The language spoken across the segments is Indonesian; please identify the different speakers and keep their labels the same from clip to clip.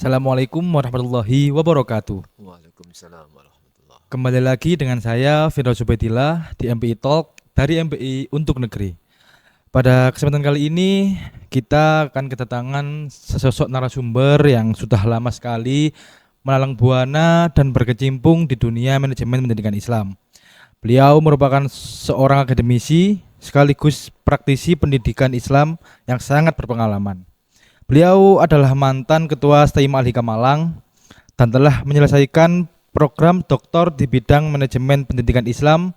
Speaker 1: Assalamualaikum warahmatullahi wabarakatuh.
Speaker 2: Waalaikumsalam warahmatullah.
Speaker 1: Kembali lagi dengan saya Firdaus Zubaidillah di MPI Talk dari MPI untuk Negeri. Pada kesempatan kali ini kita akan kedatangan sesosok narasumber yang sudah lama sekali melalang buana dan berkecimpung di dunia manajemen pendidikan Islam. Beliau merupakan seorang akademisi sekaligus praktisi pendidikan Islam yang sangat berpengalaman. Beliau adalah mantan Ketua STIMA Al-Hikam Malang dan telah menyelesaikan program doktor di bidang manajemen pendidikan Islam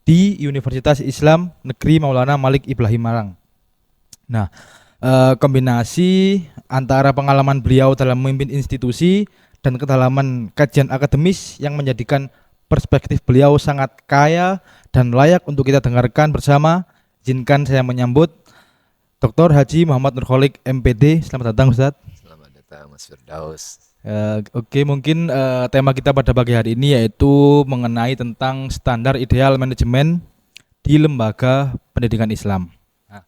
Speaker 1: di Universitas Islam Negeri Maulana Malik Ibrahim Malang. Nah, kombinasi antara pengalaman beliau dalam memimpin institusi dan kedalaman kajian akademis yang menjadikan perspektif beliau sangat kaya dan layak untuk kita dengarkan bersama. Izinkan saya menyambut Dr. Haji Muhammad Nurholik MPD. Selamat datang Ustaz.
Speaker 2: Selamat datang Mas Firdaus.
Speaker 1: Oke, mungkin tema kita pada pagi hari ini yaitu mengenai tentang standar ideal manajemen di lembaga pendidikan Islam. Nah,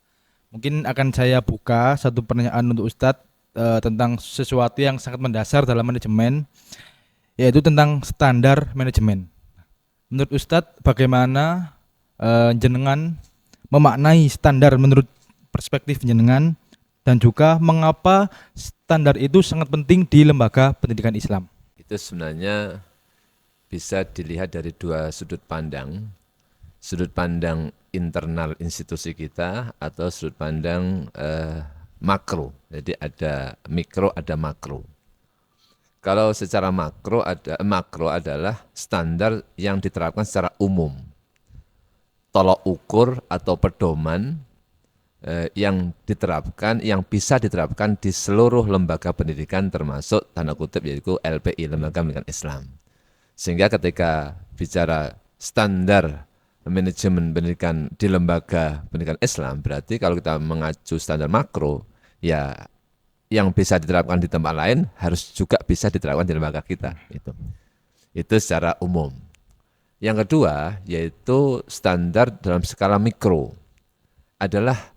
Speaker 1: mungkin akan saya buka satu pertanyaan untuk Ustadz tentang sesuatu yang sangat mendasar dalam manajemen, yaitu tentang standar manajemen. Menurut Ustadz, bagaimana jenengan memaknai standar menurut perspektif jenengan, dan juga mengapa standar itu sangat penting di lembaga pendidikan Islam?
Speaker 2: Itu sebenarnya bisa dilihat dari dua sudut pandang. Sudut pandang internal institusi kita atau sudut pandang makro. Jadi ada mikro, ada makro. Kalau secara makro adalah standar yang diterapkan secara umum. Tolok ukur atau pedoman yang diterapkan, yang bisa diterapkan di seluruh lembaga pendidikan termasuk tanda kutip yaitu LPI, Lembaga Pendidikan Islam. Sehingga ketika bicara standar manajemen pendidikan di lembaga pendidikan Islam, berarti kalau kita mengacu standar makro, ya yang bisa diterapkan di tempat lain harus juga bisa diterapkan di lembaga kita. Itu secara umum. Yang kedua yaitu standar dalam skala mikro adalah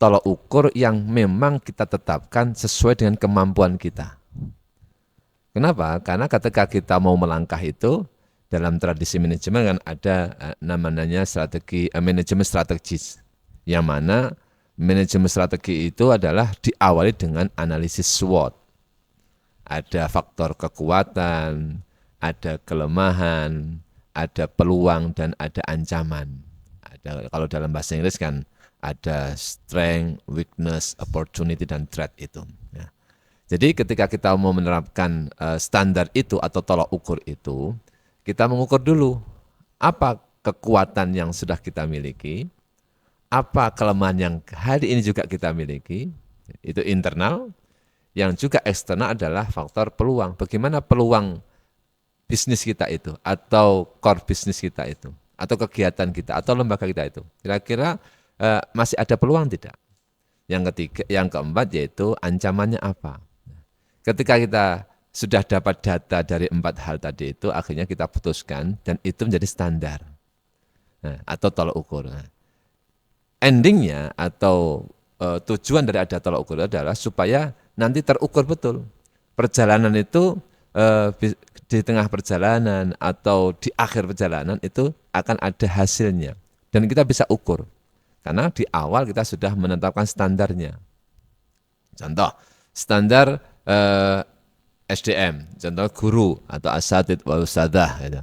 Speaker 2: tolok ukur yang memang kita tetapkan sesuai dengan kemampuan kita. Kenapa? Karena ketika kita mau melangkah itu, dalam tradisi manajemen kan ada namanya strategi manajemen strategis. Yang mana manajemen strategi itu adalah diawali dengan analisis SWOT. Ada faktor kekuatan, ada kelemahan, ada peluang, dan ada ancaman. Kalau dalam bahasa Inggris kan ada strength, weakness, opportunity, dan threat itu. Ya. Jadi ketika kita mau menerapkan standar itu atau tolak ukur itu, kita mengukur dulu apa kekuatan yang sudah kita miliki, apa kelemahan yang hari ini juga kita miliki, itu internal, yang juga eksternal adalah faktor peluang. Bagaimana peluang bisnis kita itu, atau core bisnis kita itu, atau kegiatan kita, atau lembaga kita itu. Kira-kira masih ada peluang tidak? Yang keempat yaitu ancamannya apa? Ketika kita sudah dapat data dari 4 hal tadi itu, akhirnya kita putuskan dan itu menjadi standar atau tolak ukur. Endingnya atau tujuan dari ada tolak ukur adalah supaya nanti terukur betul. Perjalanan itu di tengah perjalanan atau di akhir perjalanan itu akan ada hasilnya dan kita bisa ukur. Karena di awal kita sudah menetapkan standarnya. Contoh, standar SDM, contoh guru atau asatid wa ustadzah. Gitu.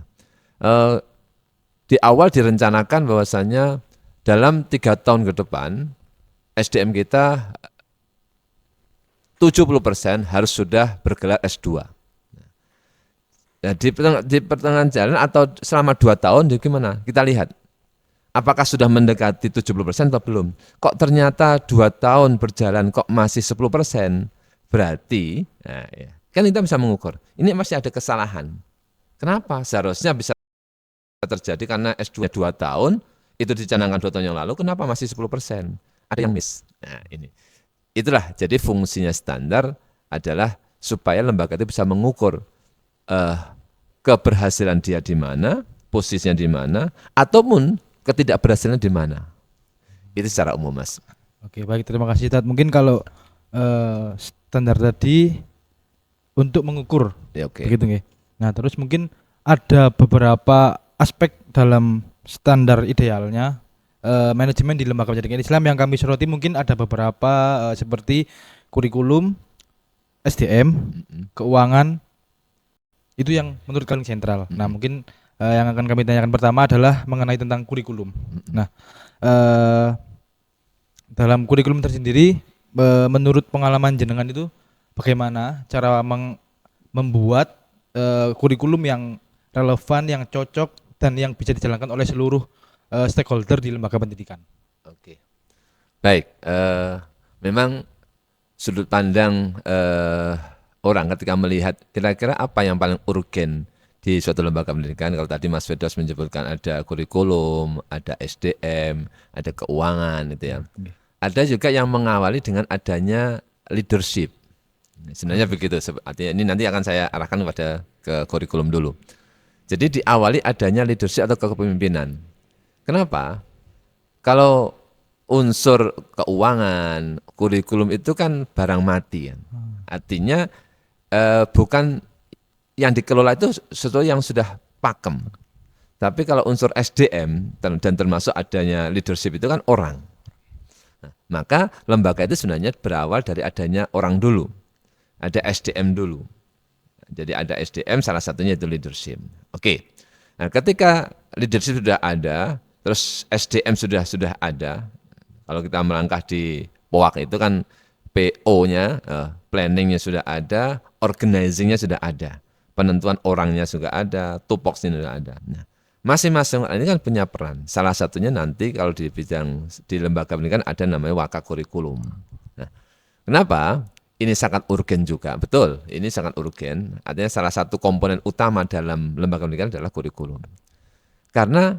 Speaker 2: Di awal direncanakan bahwasanya dalam 3 tahun ke depan, SDM kita 70% harus sudah bergelar S2. Nah, di pertengahan jalan atau selama 2 tahun, gimana? Kita lihat. Apakah sudah mendekati 70% atau belum? Kok ternyata 2 tahun berjalan kok masih 10%? Berarti, nah ya, kan kita bisa mengukur. Ini masih ada kesalahan. Kenapa? Seharusnya bisa terjadi karena S2 2 tahun, itu dicanangkan 2 tahun yang lalu, kenapa masih 10%? Ada yang miss. Nah ini. Itulah, jadi fungsinya standar adalah supaya lembaga itu bisa mengukur keberhasilan dia di mana, posisinya di mana, ataupun ketidakberhasilan di mana. Itu secara umum, Mas.
Speaker 1: Oke, baik, terima kasih Tad. Mungkin kalau standar tadi untuk mengukur
Speaker 2: Ya, oke.
Speaker 1: begitu nggih. Nah, terus mungkin ada beberapa aspek dalam standar idealnya manajemen di lembaga pendidikan Islam yang kami soroti mungkin ada beberapa seperti kurikulum, SDM,
Speaker 2: Mm-mm.
Speaker 1: keuangan itu yang menurut kami sentral. Nah,
Speaker 2: Mm-mm.
Speaker 1: mungkin yang akan kami tanyakan pertama adalah mengenai tentang kurikulum.
Speaker 2: Mm-mm.
Speaker 1: Nah, eh, dalam kurikulum tersendiri menurut pengalaman jenengan itu bagaimana cara membuat kurikulum yang relevan, yang cocok dan yang bisa dijalankan oleh seluruh stakeholder di lembaga pendidikan.
Speaker 2: Oke. Baik, memang sudut pandang orang ketika melihat kira-kira apa yang paling urgen di suatu lembaga pendidikan. Kalau tadi Mas Firdaus menyebutkan ada kurikulum, ada SDM, ada keuangan, itu ya.
Speaker 1: Oke.
Speaker 2: Ada juga yang mengawali dengan adanya leadership. Sebenarnya begitu. Artinya ini nanti akan saya arahkan ke kurikulum dulu. Jadi diawali adanya leadership atau kepemimpinan. Kenapa? Kalau unsur keuangan, kurikulum itu kan barang mati kan. Artinya bukan yang dikelola itu sesuatu yang sudah pakem. Tapi kalau unsur SDM dan termasuk adanya leadership itu kan orang. Nah, maka lembaga itu sebenarnya berawal dari adanya orang dulu. Ada SDM dulu. Jadi ada SDM, salah satunya itu leadership. Oke. Nah, ketika leadership sudah ada, terus SDM sudah ada. Kalau kita melangkah di POAK itu kan PO-nya, planningnya sudah ada, organizing-nya sudah ada, penentuan orangnya juga ada, tupoksnya sudah ada. Nah, masing-masing ini kan punya peran. Salah satunya nanti kalau di bidang di lembaga pendidikan ada namanya waka kurikulum. Nah, kenapa? Ini sangat urgen juga, betul. Ini sangat urgen. Artinya salah satu komponen utama dalam lembaga pendidikan adalah kurikulum. Karena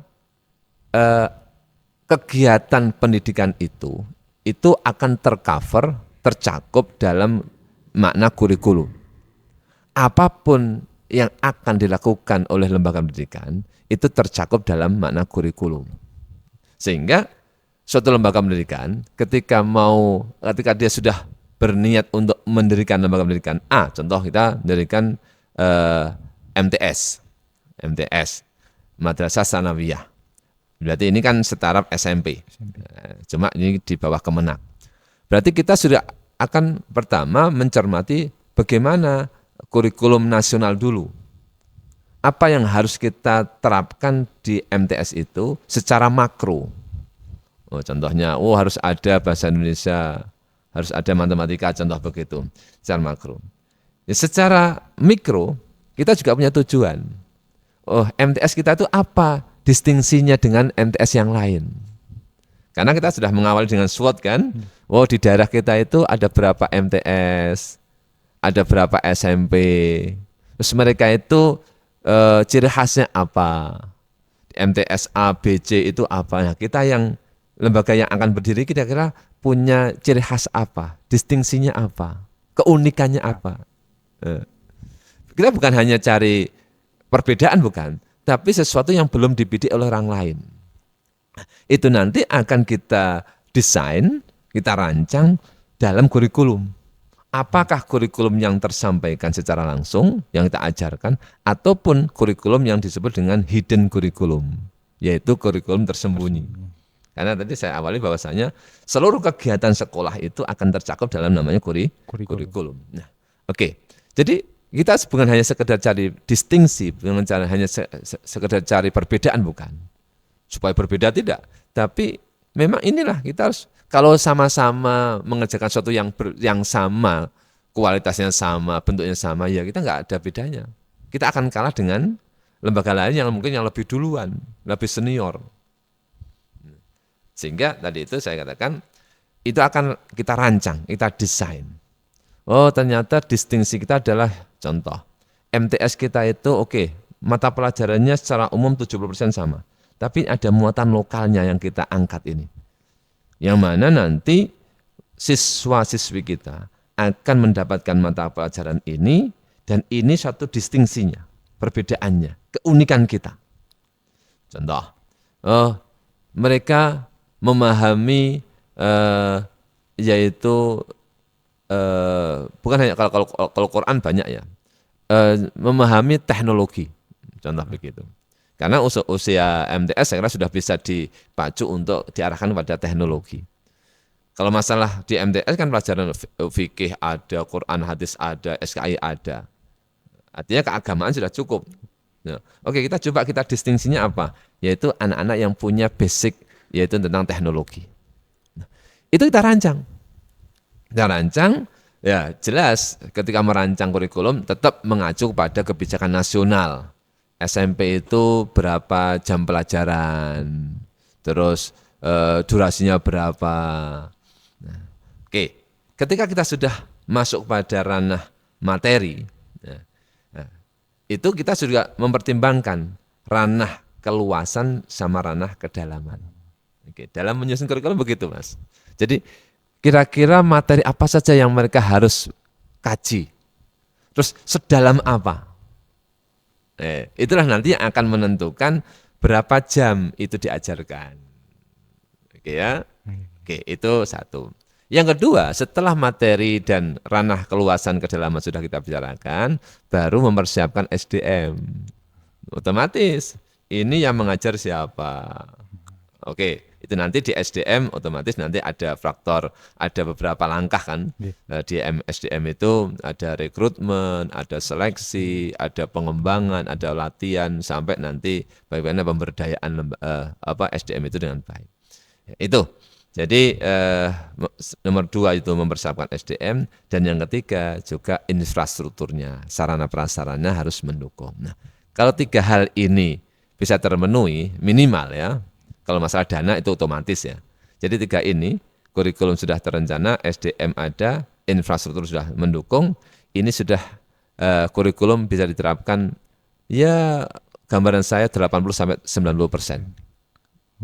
Speaker 2: kegiatan pendidikan itu akan tercover, tercakup dalam makna kurikulum. Apapun yang akan dilakukan oleh lembaga pendidikan itu tercakup dalam makna kurikulum. Sehingga suatu lembaga pendidikan ketika dia sudah berniat untuk mendirikan lembaga pendidikan A, contoh kita mendirikan MTS, Madrasah Sanawiyah. Berarti ini kan setara SMP. Cuma ini di bawah Kemenak. Berarti kita sudah akan pertama mencermati bagaimana kurikulum nasional dulu. Apa yang harus kita terapkan di MTS itu secara makro. Contohnya, harus ada bahasa Indonesia, harus ada matematika, contoh begitu, secara makro. Ya, secara mikro, kita juga punya tujuan. MTS kita itu apa distingsinya dengan MTS yang lain? Karena kita sudah mengawali dengan SWOT kan, di daerah kita itu ada berapa MTS, ada berapa SMP, terus mereka itu ciri khasnya apa, MTS A, B, C itu apa. Nah, kita yang lembaga yang akan berdiri kira-kira punya ciri khas apa, distingsinya apa, keunikannya apa. Kita bukan hanya cari perbedaan, bukan, tapi sesuatu yang belum dibidik oleh orang lain. Itu nanti akan kita desain, kita rancang dalam kurikulum. Apakah kurikulum yang tersampaikan secara langsung, yang kita ajarkan, ataupun kurikulum yang disebut dengan hidden kurikulum, yaitu kurikulum tersembunyi. Karena tadi saya awali bahwasanya seluruh kegiatan sekolah itu akan tercakup dalam namanya kurikulum. Nah, oke. Jadi kita bukan hanya sekedar cari distingsi, bukan hanya sekedar cari perbedaan, bukan. Supaya berbeda tidak, tapi memang inilah kita harus, kalau sama-sama mengerjakan sesuatu yang sama, kualitasnya sama, bentuknya sama, ya kita nggak ada bedanya. Kita akan kalah dengan lembaga lain yang mungkin yang lebih duluan, lebih senior. Sehingga tadi itu saya katakan, itu akan kita rancang, kita desain. Ternyata distingsi kita adalah contoh. MTS kita itu mata pelajarannya secara umum 70% sama. Tapi ada muatan lokalnya yang kita angkat ini. Yang mana nanti siswa-siswi kita akan mendapatkan mata pelajaran ini, dan ini satu distingsinya, perbedaannya, keunikan kita. Contoh, mereka memahami yaitu bukan hanya kalau Quran banyak ya, memahami teknologi, contoh begitu. Karena usia MTS saya kira sudah bisa dipacu untuk diarahkan pada teknologi. Kalau masalah di MTS kan pelajaran fikih ada, Quran hadis ada, SKI ada. Artinya keagamaan sudah cukup. Nah, oke, kita distingsinya apa? Yaitu anak-anak yang punya basic yaitu tentang teknologi. Nah, itu kita rancang. Kita rancang, ya jelas ketika merancang kurikulum tetap mengacu pada kebijakan nasional. SMP itu berapa jam pelajaran, terus durasinya berapa. Nah, oke, ketika kita sudah masuk pada ranah materi, itu kita juga mempertimbangkan ranah keluasan sama ranah kedalaman. Oke, dalam menyusun kurikulum begitu, Mas. Jadi kira-kira materi apa saja yang mereka harus kaji, terus sedalam apa. Itulah nanti yang akan menentukan berapa jam itu diajarkan. Oke ya, oke itu satu. Yang kedua, setelah materi dan ranah keluasan kedalaman sudah kita bicarakan, baru mempersiapkan SDM. Otomatis, ini yang mengajar siapa? Oke, itu nanti di SDM otomatis nanti ada faktor, ada beberapa langkah kan. Di SDM itu ada rekrutmen, ada seleksi, ada pengembangan, ada latihan, sampai nanti bagaimana pemberdayaan SDM itu dengan baik. Itu. Jadi nomor 2 itu mempersiapkan SDM, dan yang ketiga juga infrastrukturnya, sarana prasarana harus mendukung. Nah, kalau 3 hal ini bisa terpenuhi minimal ya, kalau masalah dana itu otomatis ya. Jadi 3 ini, kurikulum sudah terencana, SDM ada, infrastruktur sudah mendukung, ini sudah kurikulum bisa diterapkan ya gambaran saya 80-90%.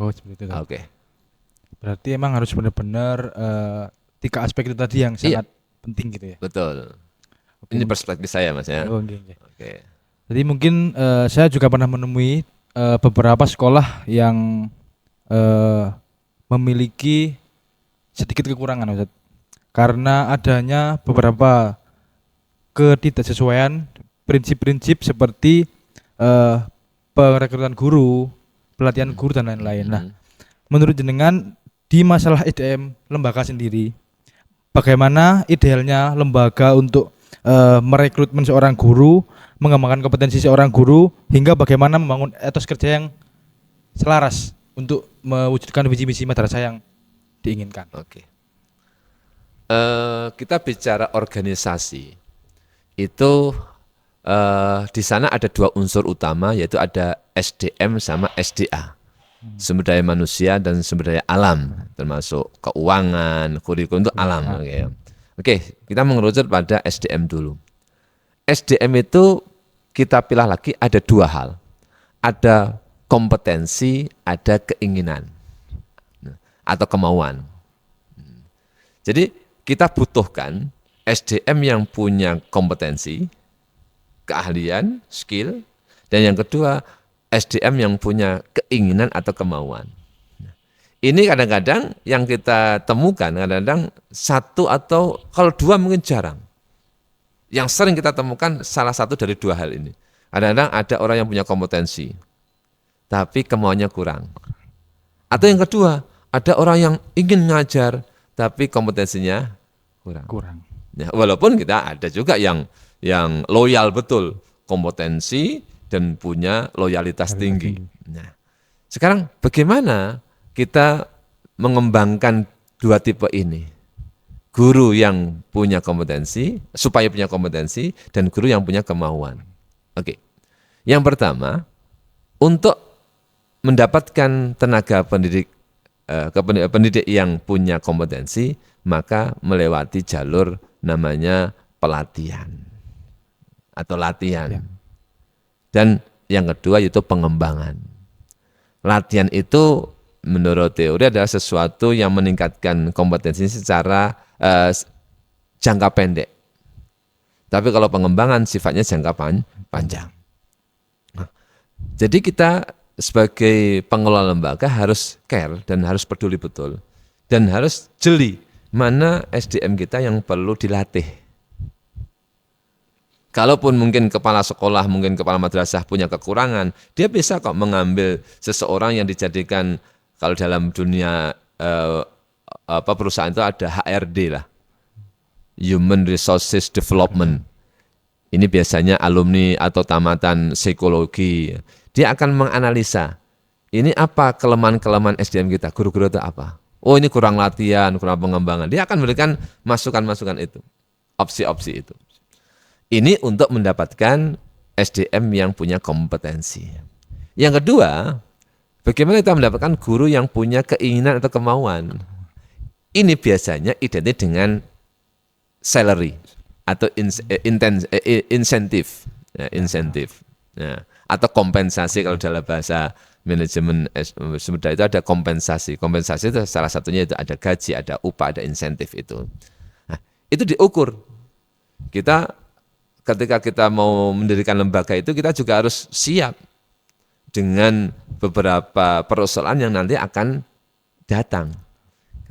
Speaker 1: Oh, seperti itu.
Speaker 2: Oke.
Speaker 1: Berarti emang harus benar-benar 3 aspek itu tadi yang sangat penting gitu ya.
Speaker 2: Betul.
Speaker 1: Oke,
Speaker 2: Ini perspektif saya, Mas ya.
Speaker 1: Oh, okay.
Speaker 2: Oke.
Speaker 1: Jadi mungkin saya juga pernah menemui beberapa sekolah yang memiliki sedikit kekurangan, Ustaz. Karena adanya beberapa ketidaksesuaian prinsip-prinsip seperti perekrutan guru, pelatihan guru dan lain-lain. Nah, menurut jenengan di masalah SDM lembaga sendiri, bagaimana idealnya lembaga untuk merekrutmen seorang guru, mengembangkan kompetensi seorang guru, hingga bagaimana membangun etos kerja yang selaras untuk mewujudkan visi-misi madrasah yang diinginkan.
Speaker 2: Oke. Kita bicara organisasi, itu di sana ada 2 unsur utama, yaitu ada SDM sama SDA. Sumber daya manusia dan sumber daya alam, termasuk keuangan, kurikulum itu alam. Oke, kita mengerucut pada SDM dulu. SDM itu kita pilih lagi ada 2 hal. Ada kompetensi, ada keinginan atau kemauan. Jadi kita butuhkan SDM yang punya kompetensi, keahlian, skill, dan yang kedua SDM yang punya keinginan atau kemauan. Ini kadang-kadang yang kita temukan, kadang-kadang 1 atau kalau 2 mungkin jarang. Yang sering kita temukan salah satu dari 2 hal ini. Kadang-kadang ada orang yang punya kompetensi, tapi kemauannya kurang. Atau yang kedua, ada orang yang ingin ngajar, tapi kompetensinya kurang. Ya, walaupun kita ada juga yang loyal betul, kompetensi dan punya loyalitas tinggi. Nah, sekarang bagaimana kita mengembangkan 2 tipe ini? Guru yang punya kompetensi, supaya punya kompetensi, dan guru yang punya kemauan. Oke. Yang pertama, untuk mendapatkan tenaga pendidik yang punya kompetensi, maka melewati jalur namanya pelatihan atau latihan. Dan yang kedua yaitu pengembangan. Latihan itu menurut teori adalah sesuatu yang meningkatkan kompetensi secara jangka pendek. Tapi kalau pengembangan sifatnya jangka panjang. Jadi kita sebagai pengelola lembaga harus care dan harus peduli betul dan harus jeli mana SDM kita yang perlu dilatih. Kalaupun mungkin kepala sekolah, mungkin kepala madrasah punya kekurangan, dia bisa kok mengambil seseorang yang dijadikan, kalau dalam dunia perusahaan itu ada HRD lah, Human Resources Development. Ini biasanya alumni atau tamatan psikologi. Dia akan menganalisa, ini apa kelemahan-kelemahan SDM kita, guru-guru itu apa? Oh ini kurang latihan, kurang pengembangan. Dia akan memberikan masukan-masukan itu, opsi-opsi itu. Ini untuk mendapatkan SDM yang punya kompetensi. Yang kedua, bagaimana kita mendapatkan guru yang punya keinginan atau kemauan. Ini biasanya identik dengan salary atau insentif, atau kompensasi. Kalau dalam bahasa manajemen sumber daya itu ada kompensasi. Kompensasi itu salah satunya itu ada gaji, ada upah, ada insentif itu. Nah, itu diukur. Ketika kita mau mendirikan lembaga itu, kita juga harus siap dengan beberapa persoalan yang nanti akan datang.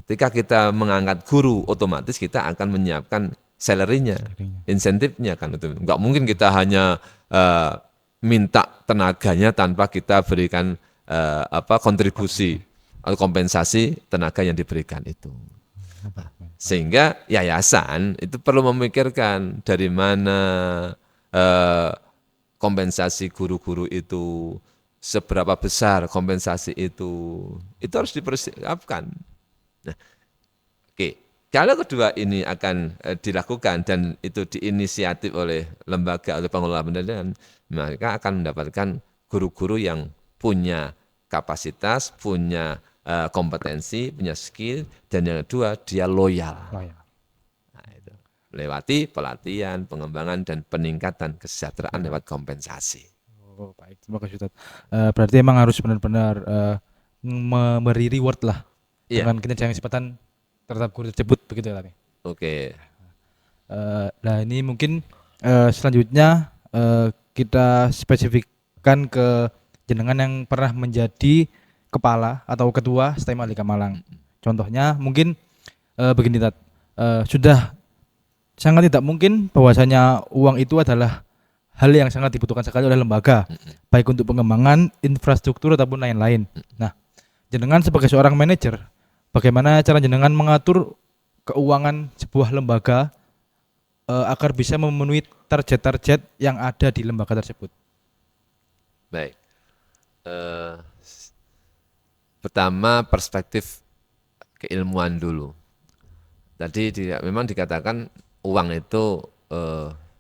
Speaker 2: Ketika kita mengangkat guru, otomatis kita akan menyiapkan salary-nya, insentifnya kan. Enggak mungkin kita hanya minta tenaganya tanpa kita berikan kontribusi atau kompensasi tenaga yang diberikan itu. Sehingga yayasan itu perlu memikirkan dari mana kompensasi guru-guru itu, seberapa besar kompensasi itu harus dipersiapkan. Nah, oke. Kalau kedua ini akan dilakukan dan itu diinisiatif oleh lembaga atau pengelola pendidikan, maka akan mendapatkan guru-guru yang punya kapasitas, punya kompetensi, punya skill, dan yang kedua dia loyal. Nah, itu. Lewati pelatihan, pengembangan, dan peningkatan kesejahteraan lewat kompensasi.
Speaker 1: Oh, baik, terima kasih Ustaz. Berarti emang harus benar-benar memberi reward lah dengan kinerja yang kesempatan terhadap guru tersebut, begitu ya tadi.
Speaker 2: Oke.
Speaker 1: Nah ini mungkin selanjutnya kita spesifikkan ke jenengan yang pernah menjadi kepala atau ketua STEM Alika Malang. Contohnya mungkin begini Tat, sudah sangat tidak mungkin bahwasanya uang itu adalah hal yang sangat dibutuhkan sekali oleh lembaga, baik untuk pengembangan infrastruktur ataupun lain-lain. Nah, jenengan sebagai seorang manajer, bagaimana cara jenengan mengatur keuangan sebuah lembaga agar bisa memenuhi target-target yang ada di lembaga tersebut?
Speaker 2: Baik. Pertama perspektif keilmuan dulu. Tadi memang dikatakan uang itu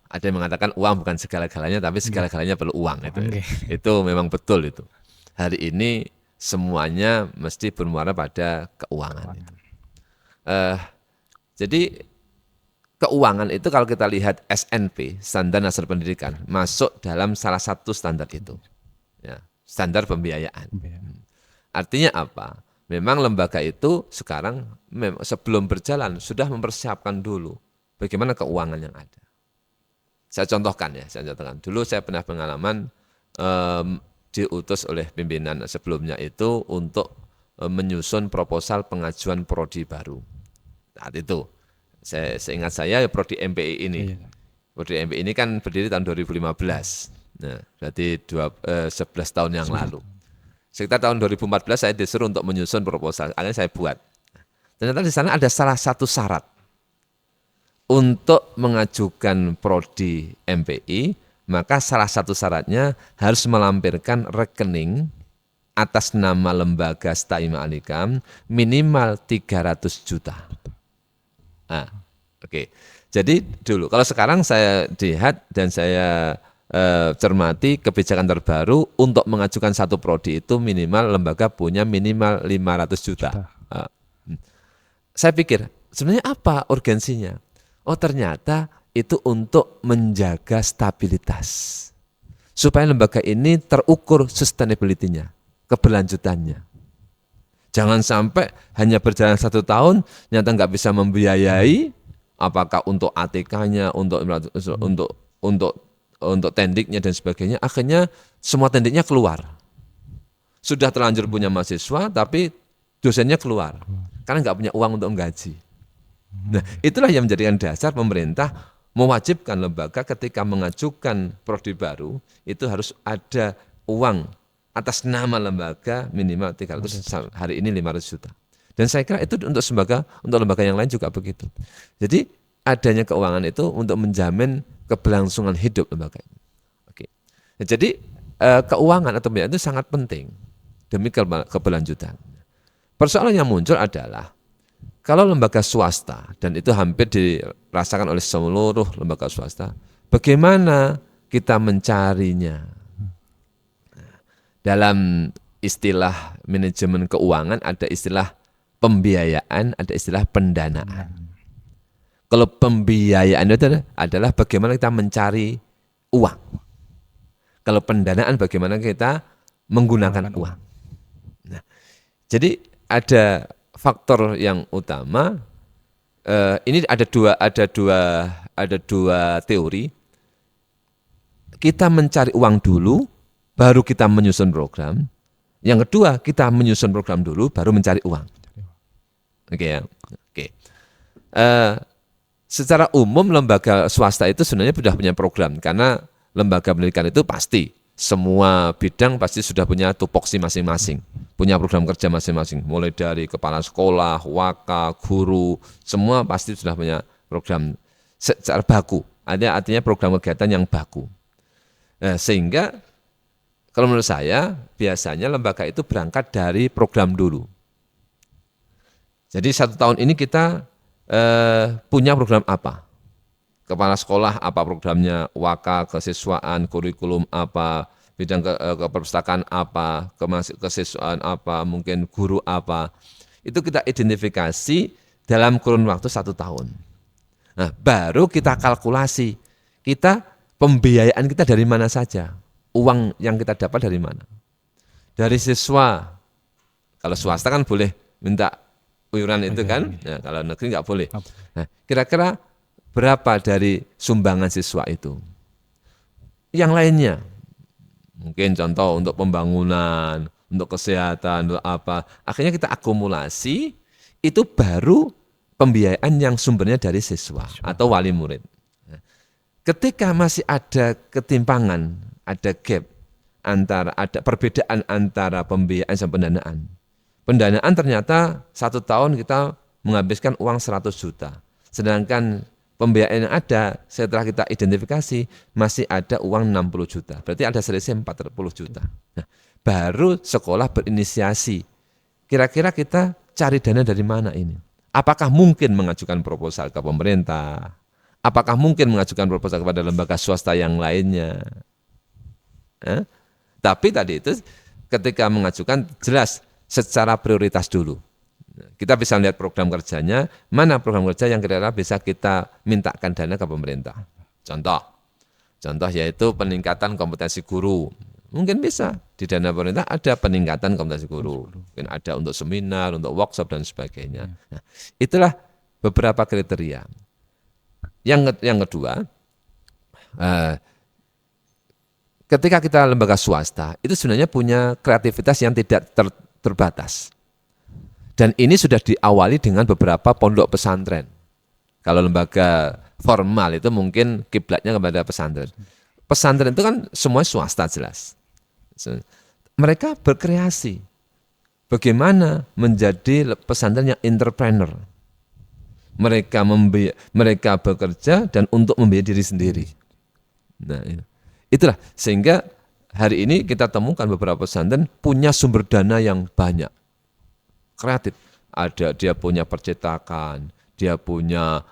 Speaker 2: ada yang mengatakan uang bukan segala-galanya, tapi segala-galanya perlu uang itu. Itu memang betul itu. Hari ini semuanya mesti bermuara pada keuangan itu. Jadi keuangan itu kalau kita lihat SNP, Standar Nasional Pendidikan, masuk dalam salah satu standar itu. Ya, standar pembiayaan. Artinya apa? Memang lembaga itu sekarang sebelum berjalan sudah mempersiapkan dulu bagaimana keuangan yang ada. Saya contohkan. Dulu saya pernah pengalaman diutus oleh pimpinan sebelumnya itu untuk menyusun proposal pengajuan prodi baru. Saat itu, seingat saya prodi MPI ini. Prodi MPI ini kan berdiri tahun 2015. Nah, berarti 11 tahun yang lalu. Sekitar tahun 2014 saya disuruh untuk menyusun proposal, akhirnya saya buat. Ternyata di sana ada salah satu syarat untuk mengajukan prodi MPI, maka salah satu syaratnya harus melampirkan rekening atas nama lembaga STAIMA Alikam minimal 300 juta. Nah, oke. Jadi dulu, kalau sekarang saya lihat dan saya cermati kebijakan terbaru untuk mengajukan satu prodi itu minimal lembaga punya minimal 500 juta. Saya pikir sebenarnya apa urgensinya? Oh ternyata itu untuk menjaga stabilitas. Supaya lembaga ini terukur sustainability-nya, keberlanjutannya. Jangan sampai hanya berjalan 1 tahun, nyata nggak bisa membiayai, apakah untuk ATK-nya, untuk tendiknya dan sebagainya, akhirnya semua tendiknya keluar. Sudah terlanjur punya mahasiswa, tapi dosennya keluar. Karena nggak punya uang untuk menggaji. Nah, itulah yang menjadikan dasar pemerintah mewajibkan lembaga ketika mengajukan prodi baru itu harus ada uang atas nama lembaga minimal 300, hari ini 500 juta. Dan saya kira itu untuk lembaga yang lain juga begitu. Jadi adanya keuangan itu untuk menjamin keberlangsungan hidup lembaga ini. Oke. Nah, jadi keuangan atau pembiayaan itu sangat penting demi keberlanjutan. Persoalan yang muncul adalah kalau lembaga swasta, dan itu hampir dirasakan oleh seluruh lembaga swasta, bagaimana kita mencarinya? Dalam istilah manajemen keuangan ada istilah pembiayaan, ada istilah pendanaan. Kalau pembiayaan itu adalah bagaimana kita mencari uang. Kalau pendanaan bagaimana kita menggunakan uang. Nah, jadi ada faktor yang utama, ini ada dua teori. Kita mencari uang dulu, baru kita menyusun program. Yang kedua, kita menyusun program dulu, baru mencari uang. Oke ya. Oke. Secara umum lembaga swasta itu sebenarnya sudah punya program, karena lembaga pendidikan itu pasti semua bidang pasti sudah punya tupoksi masing-masing, punya program kerja masing-masing, mulai dari kepala sekolah, waka, guru, semua pasti sudah punya program secara baku, artinya program kegiatan yang baku. Sehingga kalau menurut saya biasanya lembaga itu berangkat dari program dulu. Jadi 1 tahun ini kita punya program apa? Kepala sekolah apa programnya, waka, kesiswaan, kurikulum apa, bidang keperpustakaan apa, kesiswaan apa, mungkin guru apa. Itu kita identifikasi dalam kurun waktu 1 tahun. Nah, baru kita kalkulasi, pembiayaan kita dari mana saja, uang yang kita dapat dari mana. Dari siswa, kalau swasta kan boleh minta iuran itu kan, nah, kalau negeri nggak boleh. Nah, kira-kira berapa dari sumbangan siswa itu? Yang lainnya, mungkin contoh untuk pembangunan, untuk kesehatan, untuk apa. Akhirnya kita akumulasi, itu baru pembiayaan yang sumbernya dari siswa atau wali murid. Ketika masih ada ketimpangan, ada gap, ada perbedaan antara pembiayaan dan pendanaan. Pendanaan ternyata 1 tahun kita menghabiskan uang 100 juta. Sedangkan pembiayaan yang ada setelah kita identifikasi masih ada uang 60 juta. Berarti ada selisih 40 juta. Nah, baru sekolah berinisiasi. Kira-kira kita cari dana dari mana ini? Apakah mungkin mengajukan proposal ke pemerintah? Apakah mungkin mengajukan proposal kepada lembaga swasta yang lainnya? Tapi tadi itu ketika mengajukan jelas secara prioritas dulu. Kita bisa lihat program kerjanya, mana program kerja yang kira-kira bisa kita mintakan dana ke pemerintah. Contoh yaitu peningkatan kompetensi guru. Mungkin bisa di dana pemerintah ada peningkatan kompetensi guru. Mungkin ada untuk seminar, untuk workshop dan sebagainya. Nah, itulah beberapa kriteria. Yang kedua, ketika kita lembaga swasta, itu sebenarnya punya kreativitas yang tidak terbatas. Dan ini sudah diawali dengan beberapa pondok pesantren. Kalau lembaga formal itu mungkin kiblatnya kepada pesantren. Pesantren itu kan semua swasta jelas. Mereka berkreasi. Bagaimana menjadi pesantren yang entrepreneur. Mereka bekerja dan untuk membiayai diri sendiri. Nah, itulah sehingga hari ini kita temukan beberapa pesantren punya sumber dana yang banyak. Kreatif, dia punya percetakan, dia punya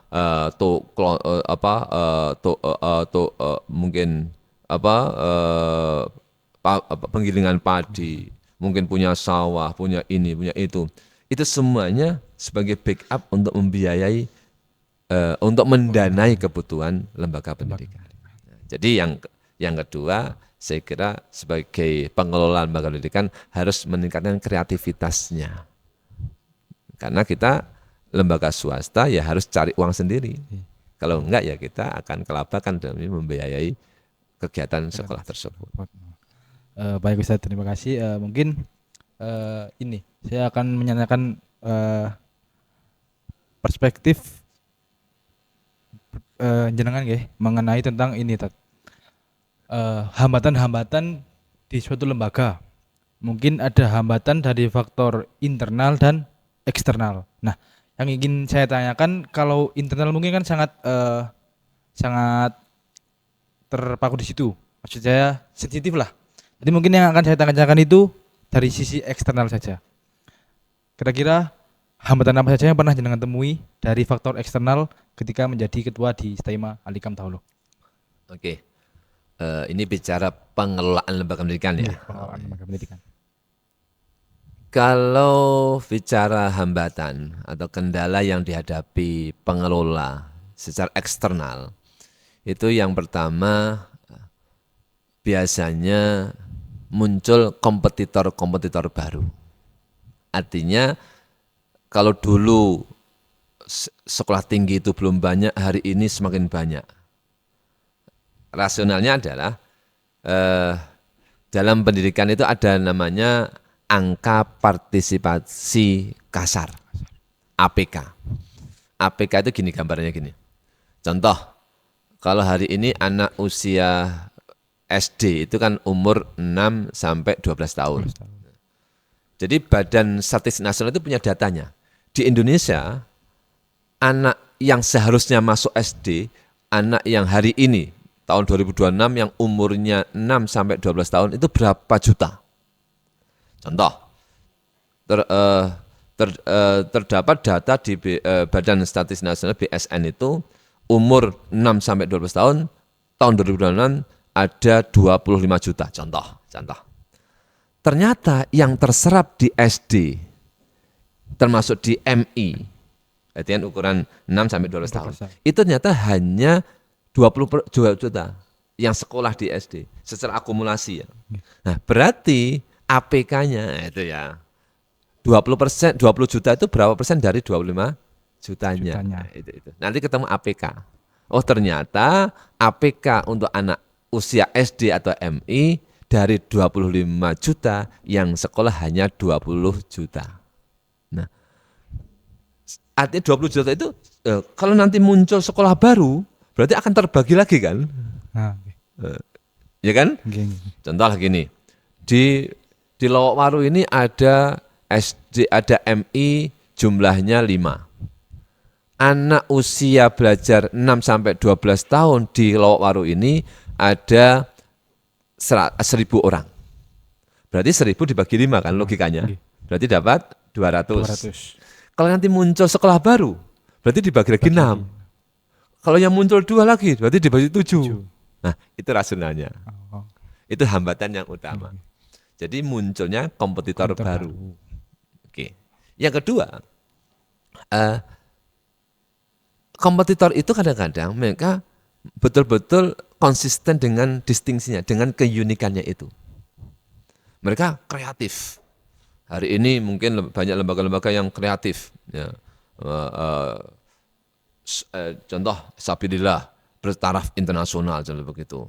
Speaker 2: penggilingan padi, mungkin punya sawah, punya ini, punya itu. Itu semuanya sebagai backup untuk membiayai, untuk mendanai kebutuhan lembaga pendidikan. Jadi yang kedua, saya kira sebagai pengelola lembaga pendidikan harus meningkatkan kreativitasnya. Karena kita lembaga swasta ya harus cari uang sendiri. Kalau enggak ya kita akan kelabakan demi membiayai kegiatan sekolah tersebut.
Speaker 1: Baik Ustaz, terima kasih. Mungkin ini saya akan menyanyikan perspektif jenengan nggih mengenai tentang ini hambatan-hambatan di suatu lembaga. Mungkin ada hambatan dari faktor internal dan eksternal. Nah, yang ingin saya tanyakan kalau internal mungkin kan sangat terpaku di situ. Maksud saya sensitif lah. Jadi mungkin yang akan saya tanyakan itu dari sisi eksternal saja. Kira-kira hambatan apa saja yang pernah jenengan temui dari faktor eksternal ketika menjadi ketua di Staima Alikam Tahulu?
Speaker 2: Oke. Ini bicara pengelolaan lembaga pendidikan ya.
Speaker 1: Pengelolaan lembaga pendidikan.
Speaker 2: Kalau bicara hambatan atau kendala yang dihadapi pengelola secara eksternal, itu yang pertama biasanya muncul kompetitor-kompetitor baru. Artinya kalau dulu sekolah tinggi itu belum banyak, hari ini semakin banyak. Rasionalnya adalah dalam pendidikan itu ada namanya angka partisipasi kasar, APK. APK itu gini gambarnya gini. Contoh, kalau hari ini anak usia SD itu kan umur 6 sampai 12 tahun. Jadi Badan Statistik Nasional itu punya datanya. Di Indonesia, anak yang seharusnya masuk SD, anak yang hari ini, tahun 2026 yang umurnya 6 sampai 12 tahun itu berapa juta? Contoh, terdapat data di Badan Statistik Nasional BSN itu umur 6 sampai 12 tahun, tahun 2026 ada 25 juta. Contoh. Ternyata yang terserap di SD, termasuk di MI, artinya ukuran 6 sampai 12 tahun, itu ternyata hanya 20 juta yang sekolah di SD secara akumulasi ya. Nah, berarti APK-nya itu ya 20%, 20 juta itu berapa persen dari 25 jutanya. Nah, itu. Nanti ketemu APK. Oh, ternyata APK untuk anak usia SD atau MI dari 25 juta yang sekolah hanya 20 juta. Nah, artinya 20 juta itu kalau nanti muncul sekolah baru berarti akan terbagi lagi kan? Ya kan? Contoh gini, di Lowokwaru ini ada SD, ada MI jumlahnya 5. Anak usia belajar 6 sampai 12 tahun di Lowokwaru ini ada 1.000 orang. Berarti 1.000 dibagi 5 kan logikanya. Berarti dapat 200. Kalau nanti muncul sekolah baru, berarti dibagi lagi 6. Kalau yang muncul 2 lagi, berarti dibagi 7. Nah, itu rasionalnya. Itu hambatan yang utama. Jadi munculnya kompetitor baru. Oke. Yang kedua, kompetitor itu kadang-kadang mereka betul-betul konsisten dengan distingsinya, dengan keunikannya itu. Mereka kreatif. Hari ini mungkin banyak lembaga-lembaga yang kreatif. Ya. Contoh Sabilillah, bertaraf internasional, contoh begitu.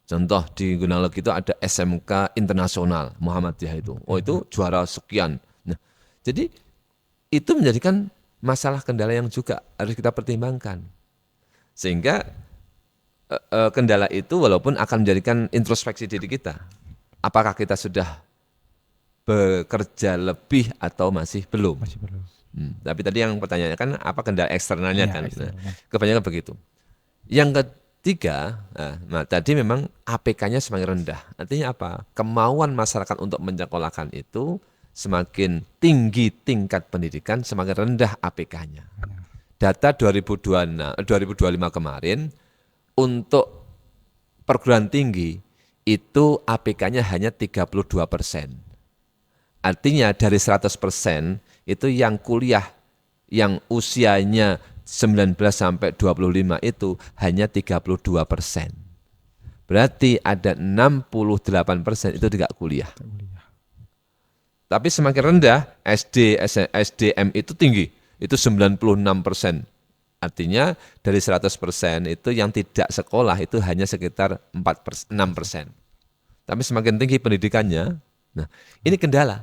Speaker 2: Contoh di Gunung Legi itu ada SMK internasional Muhammadiyah itu. Oh, itu juara sekian. Nah, jadi itu menjadikan masalah kendala yang juga harus kita pertimbangkan. Sehingga kendala itu walaupun akan menjadikan introspeksi diri kita. Apakah kita sudah bekerja lebih atau masih belum? Tapi tadi yang pertanyaannya kan apa kendala eksternalnya kan? Nah, kebanyakan begitu. Yang ketiga, tadi memang APK-nya semakin rendah. Artinya apa? Kemauan masyarakat untuk menyekolahkan itu semakin tinggi tingkat pendidikan, semakin rendah APK-nya. Data 2025 kemarin, untuk perguruan tinggi itu APK-nya hanya 32%. Artinya dari 100% itu yang kuliah yang usianya 19 sampai 25 itu hanya 32%. Berarti ada 68% itu tidak kuliah. Tapi semakin rendah SDM itu tinggi, itu 96%. Artinya dari 100% itu yang tidak sekolah itu hanya sekitar 6%. Tapi semakin tinggi pendidikannya, nah ini kendala.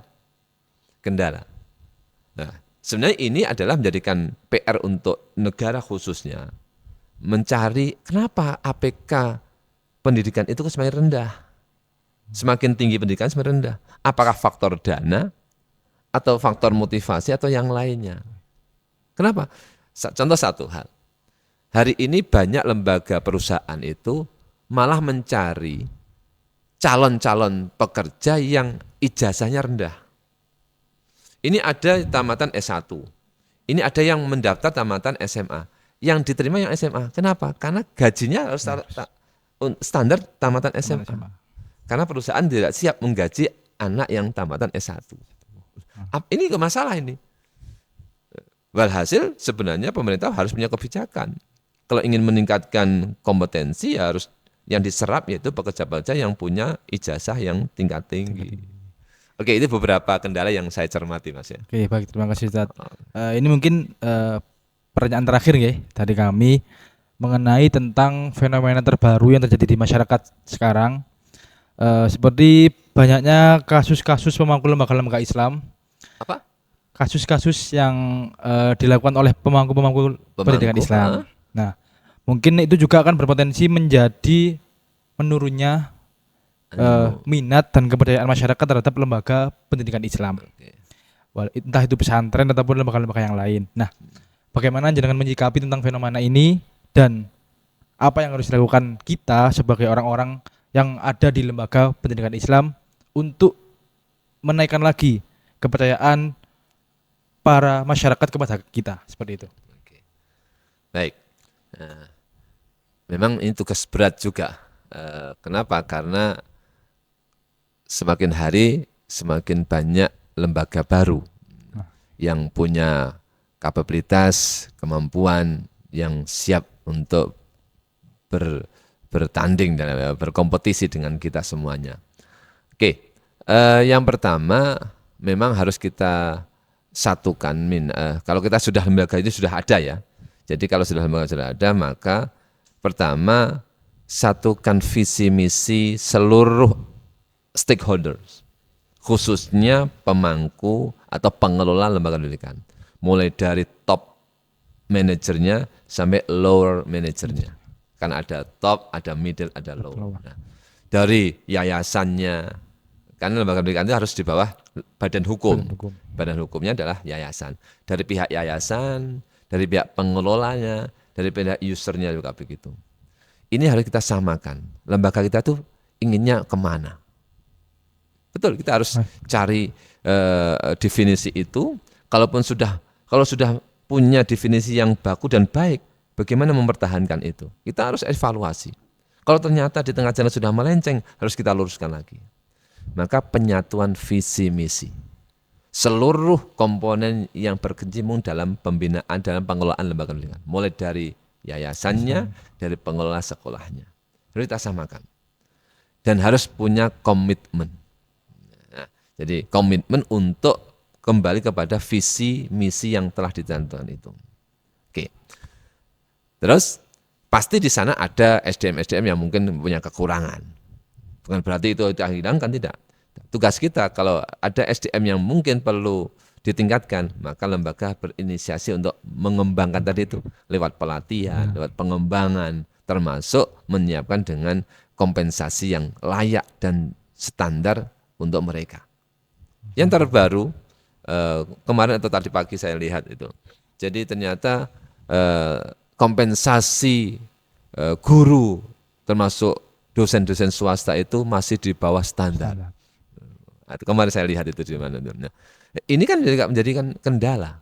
Speaker 2: Nah, sebenarnya ini adalah menjadikan PR untuk negara khususnya. mencari kenapa APK pendidikan itu semakin rendah. Semakin tinggi pendidikan semakin rendah. Apakah faktor dana atau faktor motivasi atau yang lainnya? Kenapa? Contoh satu hal. Hari ini banyak lembaga perusahaan itu malah mencari calon-calon pekerja yang ijazahnya rendah. Ini ada tamatan S1. Ini ada yang mendaftar tamatan SMA. Yang diterima yang SMA. Kenapa? Karena gajinya harus standar tamatan SMA. Karena perusahaan tidak siap menggaji anak yang tamatan S1. Ini masalah ini. Walhasil sebenarnya pemerintah harus punya kebijakan. Kalau ingin meningkatkan kompetensi ya harus yang diserap yaitu pekerja-pekerja yang punya ijazah yang tingkat tinggi. Oke, itu beberapa kendala yang saya cermati, Mas ya.
Speaker 1: Oke, baik, terima kasih Ustaz. Ini mungkin pertanyaan terakhir ya dari kami mengenai tentang fenomena terbaru yang terjadi di masyarakat sekarang. Seperti banyaknya kasus-kasus pemangku lembaga-lembaga Islam.
Speaker 2: Apa?
Speaker 1: Kasus-kasus yang dilakukan oleh pemangku-pemangku pendidikan Islam. Nah, mungkin itu juga akan berpotensi menjadi menurunnya minat dan kepercayaan masyarakat terhadap lembaga pendidikan Islam. Entah itu pesantren ataupun lembaga-lembaga yang lain. Nah, bagaimana jenengan menyikapi tentang fenomena ini dan apa yang harus dilakukan kita sebagai orang-orang yang ada di lembaga pendidikan Islam untuk menaikkan lagi kepercayaan para masyarakat kepada kita, seperti itu.
Speaker 2: Oke. Baik. Nah, memang ini tugas berat juga. Kenapa? Karena semakin hari semakin banyak lembaga baru yang punya kapabilitas, kemampuan yang siap untuk bertanding dan berkompetisi dengan kita semuanya. Oke, yang pertama memang harus kita satukan. Kalau kita sudah lembaga itu sudah ada ya. Jadi kalau sudah lembaga sudah ada, maka pertama satukan visi misi seluruh stakeholders, khususnya pemangku atau pengelola lembaga pendidikan, mulai dari top manajernya sampai lower manajernya. Kan ada top, ada middle, ada lower. Nah, dari yayasannya, karena lembaga pendidikan itu harus di bawah badan hukum. Badan hukumnya adalah yayasan. Dari pihak yayasan, dari pihak pengelolanya, dari pihak usernya juga begitu. Ini harus kita samakan. Lembaga kita tuh inginnya kemana? Betul, kita harus cari definisi itu. Kalau sudah punya definisi yang baku dan baik, bagaimana mempertahankan itu? Kita harus evaluasi. Kalau ternyata di tengah jalan sudah melenceng, harus kita luruskan lagi. Maka penyatuan visi misi. Seluruh komponen yang berkecimpung dalam pembinaan, dalam pengelolaan lembaga pendidikan. Mulai dari yayasannya, dari pengelola sekolahnya. Harus kita samakan. Dan harus punya komitmen. Nah, jadi komitmen untuk kembali kepada visi misi yang telah ditentukan itu. Oke. Terus pasti di sana ada SDM-SDM yang mungkin punya kekurangan. Bukan berarti itu kita hilangkan, tidak. Tugas kita kalau ada SDM yang mungkin perlu ditingkatkan, maka lembaga berinisiasi untuk mengembangkan tadi itu lewat pelatihan, lewat pengembangan, termasuk menyiapkan dengan kompensasi yang layak dan standar untuk mereka. Yang terbaru kemarin atau tadi pagi saya lihat itu, jadi ternyata kompensasi guru termasuk dosen-dosen swasta itu masih di bawah standar. Kemarin saya lihat itu di mana. Nah, ini kan menjadikan kendala.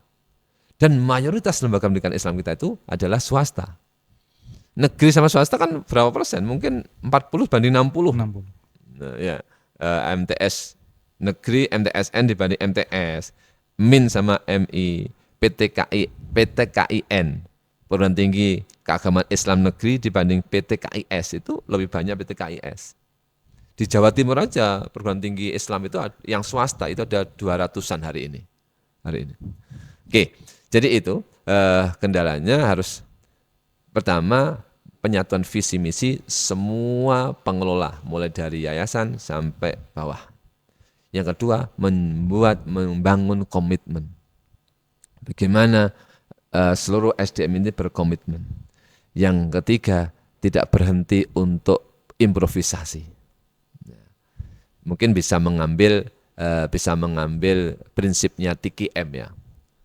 Speaker 2: Dan mayoritas lembaga pendidikan Islam kita itu adalah swasta. Negeri sama swasta kan berapa persen? Mungkin 40 banding 60. Nah, ya, MTS negeri, MTSN dibanding MTS, MIN sama MI, PTKIN, perguruan tinggi keagamaan Islam negeri dibanding PTKIS itu lebih banyak PTKIS. Di Jawa Timur aja perguruan tinggi Islam itu yang swasta itu ada 200-an hari ini. Oke, jadi itu kendalanya harus pertama penyatuan visi misi semua pengelola mulai dari yayasan sampai bawah. Yang kedua membangun komitmen. Bagaimana seluruh SDM ini berkomitmen. Yang ketiga, tidak berhenti untuk improvisasi. Mungkin bisa mengambil prinsipnya TQM ya,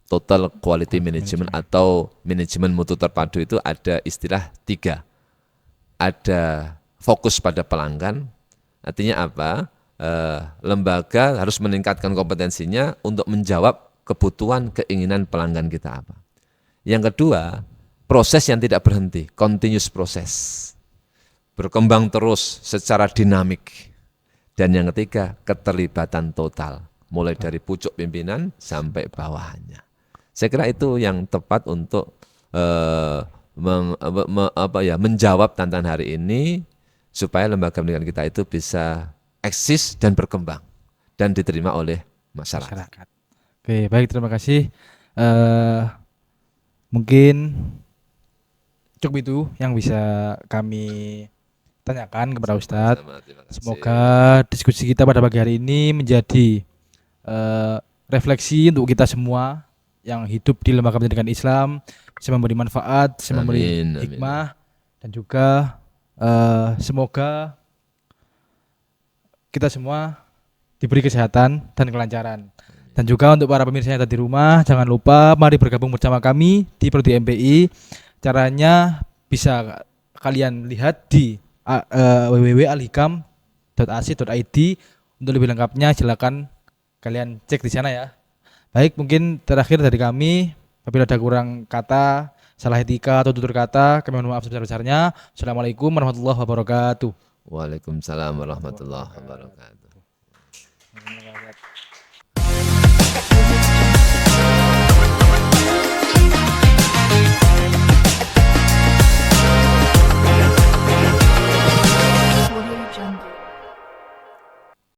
Speaker 2: Total Quality Management atau manajemen mutu terpadu itu ada istilah 3. Ada fokus pada pelanggan, artinya apa? Lembaga harus meningkatkan kompetensinya untuk menjawab kebutuhan keinginan pelanggan kita apa. Yang kedua, proses yang tidak berhenti, continuous proses, berkembang terus secara dinamik. Dan yang ketiga, keterlibatan total, mulai dari pucuk pimpinan sampai bawahannya. Saya kira itu yang tepat untuk menjawab tantangan hari ini supaya lembaga pendidikan kita itu bisa eksis dan berkembang dan diterima oleh masyarakat.
Speaker 1: Oke, baik, terima kasih. Mungkin cukup itu yang bisa kami tanyakan kepada Ustadz. Semoga diskusi kita pada pagi hari ini menjadi refleksi untuk kita semua yang hidup di lembaga pendidikan Islam, bisa memberi manfaat, bisa memberi hikmah, dan juga semoga kita semua diberi kesehatan dan kelancaran. Dan juga untuk para pemirsa yang ada di rumah, jangan lupa mari bergabung bersama kami di Prodi MPI. Caranya bisa kalian lihat di www.alhikam.ac.id. Untuk lebih lengkapnya silakan kalian cek di sana ya. Baik, mungkin terakhir dari kami, apabila ada kurang kata, salah etika atau tutur kata, kami mohon maaf sebesar-besarnya. Assalamualaikum warahmatullahi wabarakatuh.
Speaker 2: Waalaikumsalam warahmatullahi wabarakatuh.